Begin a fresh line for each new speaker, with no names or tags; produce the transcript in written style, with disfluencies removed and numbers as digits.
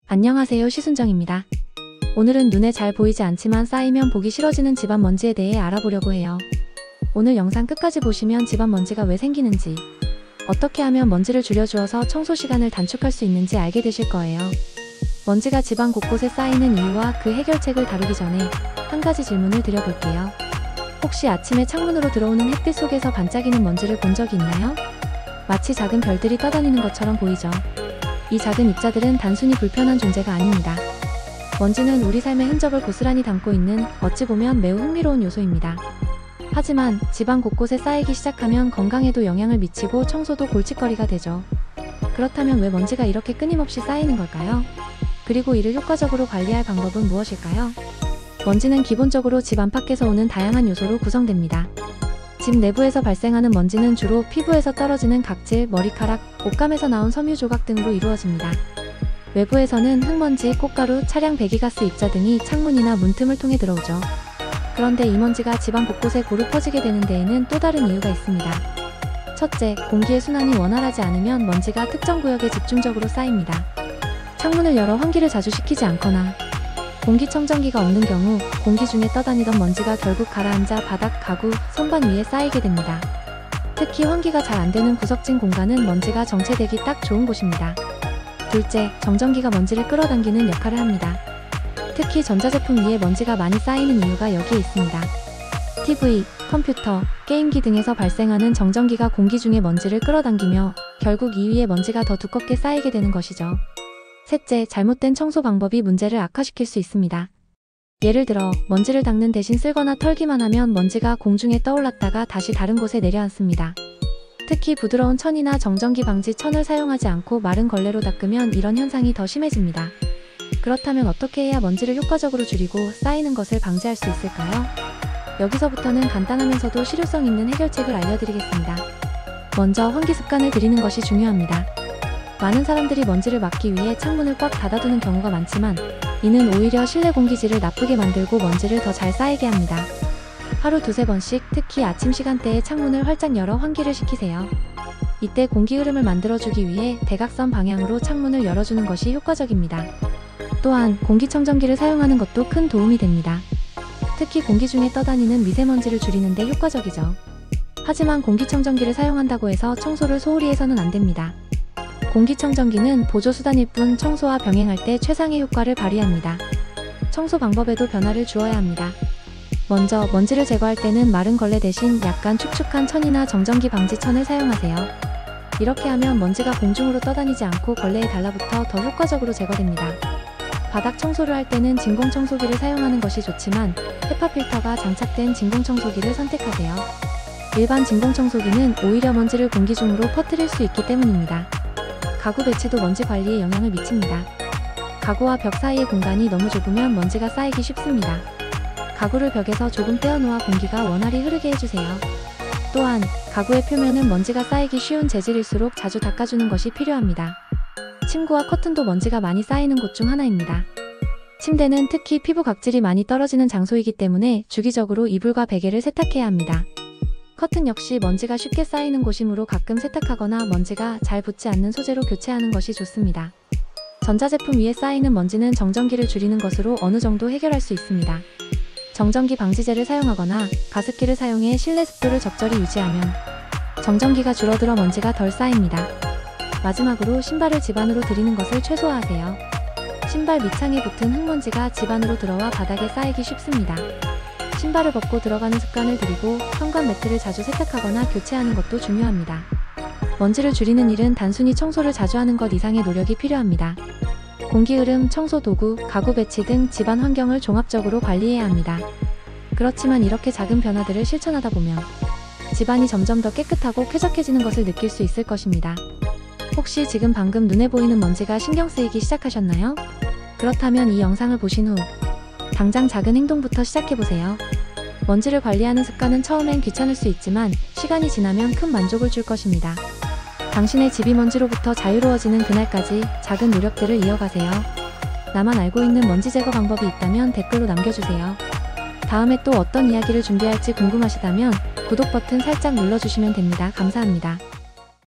안녕하세요, 시순정입니다. 오늘은 눈에 잘 보이지 않지만 쌓이면 보기 싫어지는 집안 먼지에 대해 알아보려고 해요. 오늘 영상 끝까지 보시면 집안 먼지가 왜 생기는지, 어떻게 하면 먼지를 줄여주어서 청소 시간을 단축할 수 있는지 알게 되실 거예요. 먼지가 집안 곳곳에 쌓이는 이유와 그 해결책을 다루기 전에 한 가지 질문을 드려볼게요. 혹시 아침에 창문으로 들어오는 햇빛 속에서 반짝이는 먼지를 본 적이 있나요? 마치 작은 별들이 떠다니는 것처럼 보이죠? 이 작은 입자들은 단순히 불편한 존재가 아닙니다. 먼지는 우리 삶의 흔적을 고스란히 담고 있는 어찌 보면 매우 흥미로운 요소입니다. 하지만 집안 곳곳에 쌓이기 시작하면 건강에도 영향을 미치고 청소도 골칫거리가 되죠. 그렇다면 왜 먼지가 이렇게 끊임없이 쌓이는 걸까요? 그리고 이를 효과적으로 관리할 방법은 무엇일까요? 먼지는 기본적으로 집 안팎에서 오는 다양한 요소로 구성됩니다. 집 내부에서 발생하는 먼지는 주로 피부에서 떨어지는 각질, 머리카락, 옷감에서 나온 섬유 조각 등으로 이루어집니다. 외부에서는 흙먼지, 꽃가루, 차량 배기가스 입자 등이 창문이나 문틈을 통해 들어오죠. 그런데 이 먼지가 집안 곳곳에 고루 퍼지게 되는 데에는 또 다른 이유가 있습니다. 첫째, 공기의 순환이 원활하지 않으면 먼지가 특정 구역에 집중적으로 쌓입니다. 창문을 열어 환기를 자주 시키지 않거나 공기청정기가 없는 경우 공기 중에 떠다니던 먼지가 결국 가라앉아 바닥, 가구, 선반 위에 쌓이게 됩니다. 특히 환기가 잘 안되는 구석진 공간은 먼지가 정체되기 딱 좋은 곳입니다. 둘째, 정전기가 먼지를 끌어당기는 역할을 합니다. 특히 전자제품 위에 먼지가 많이 쌓이는 이유가 여기에 있습니다. TV, 컴퓨터, 게임기 등에서 발생하는 정전기가 공기 중에 먼지를 끌어당기며 결국 이 위에 먼지가 더 두껍게 쌓이게 되는 것이죠. 셋째, 잘못된 청소 방법이 문제를 악화시킬 수 있습니다. 예를 들어 먼지를 닦는 대신 쓸거나 털기만 하면 먼지가 공중에 떠올랐다가 다시 다른 곳에 내려앉습니다. 특히 부드러운 천이나 정전기 방지 천을 사용하지 않고 마른 걸레로 닦으면 이런 현상이 더 심해집니다. 그렇다면 어떻게 해야 먼지를 효과적으로 줄이고 쌓이는 것을 방지할 수 있을까요? 여기서부터는 간단하면서도 실효성 있는 해결책을 알려드리겠습니다. 먼저 환기 습관을 들이는 것이 중요합니다. 많은 사람들이 먼지를 막기 위해 창문을 꽉 닫아두는 경우가 많지만 이는 오히려 실내 공기질을 나쁘게 만들고 먼지를 더 잘 쌓이게 합니다. 하루 두세 번씩 특히 아침 시간대에 창문을 활짝 열어 환기를 시키세요. 이때 공기 흐름을 만들어주기 위해 대각선 방향으로 창문을 열어주는 것이 효과적입니다. 또한 공기청정기를 사용하는 것도 큰 도움이 됩니다. 특히 공기 중에 떠다니는 미세먼지를 줄이는 데 효과적이죠. 하지만 공기청정기를 사용한다고 해서 청소를 소홀히 해서는 안 됩니다. 공기청정기는 보조수단일 뿐 청소와 병행할 때 최상의 효과를 발휘합니다. 청소 방법에도 변화를 주어야 합니다. 먼저 먼지를 제거할 때는 마른 걸레 대신 약간 축축한 천이나 정전기 방지 천을 사용하세요. 이렇게 하면 먼지가 공중으로 떠다니지 않고 걸레에 달라붙어 더 효과적으로 제거됩니다. 바닥 청소를 할 때는 진공청소기를 사용하는 것이 좋지만 헤파 필터가 장착된 진공청소기를 선택하세요. 일반 진공청소기는 오히려 먼지를 공기 중으로 퍼뜨릴 수 있기 때문입니다. 가구 배치도 먼지 관리에 영향을 미칩니다. 가구와 벽 사이의 공간이 너무 좁으면 먼지가 쌓이기 쉽습니다. 가구를 벽에서 조금 떼어놓아 공기가 원활히 흐르게 해주세요. 또한 가구의 표면은 먼지가 쌓이기 쉬운 재질일수록 자주 닦아주는 것이 필요합니다. 침구와 커튼도 먼지가 많이 쌓이는 곳 중 하나입니다. 침대는 특히 피부 각질이 많이 떨어지는 장소이기 때문에 주기적으로 이불과 베개를 세탁해야 합니다. 커튼 역시 먼지가 쉽게 쌓이는 곳이므로 가끔 세탁하거나 먼지가 잘 붙지 않는 소재로 교체하는 것이 좋습니다. 전자제품 위에 쌓이는 먼지는 정전기를 줄이는 것으로 어느 정도 해결할 수 있습니다. 정전기 방지제를 사용하거나 가습기를 사용해 실내 습도를 적절히 유지하면 정전기가 줄어들어 먼지가 덜 쌓입니다. 마지막으로 신발을 집 안으로 들이는 것을 최소화하세요. 신발 밑창에 붙은 흙먼지가 집 안으로 들어와 바닥에 쌓이기 쉽습니다. 신발을 벗고 들어가는 습관을 들이고 현관 매트를 자주 세탁하거나 교체하는 것도 중요합니다. 먼지를 줄이는 일은 단순히 청소를 자주 하는 것 이상의 노력이 필요합니다. 공기 흐름, 청소 도구, 가구 배치 등 집안 환경을 종합적으로 관리해야 합니다. 그렇지만 이렇게 작은 변화들을 실천하다 보면 집안이 점점 더 깨끗하고 쾌적해지는 것을 느낄 수 있을 것입니다. 혹시 지금 방금 눈에 보이는 먼지가 신경 쓰이기 시작하셨나요? 그렇다면 이 영상을 보신 후 당장 작은 행동부터 시작해보세요. 먼지를 관리하는 습관은 처음엔 귀찮을 수 있지만 시간이 지나면 큰 만족을 줄 것입니다. 당신의 집이 먼지로부터 자유로워지는 그날까지 작은 노력들을 이어가세요. 나만 알고 있는 먼지 제거 방법이 있다면 댓글로 남겨주세요. 다음에 또 어떤 이야기를 준비할지 궁금하시다면 구독 버튼 살짝 눌러주시면 됩니다. 감사합니다.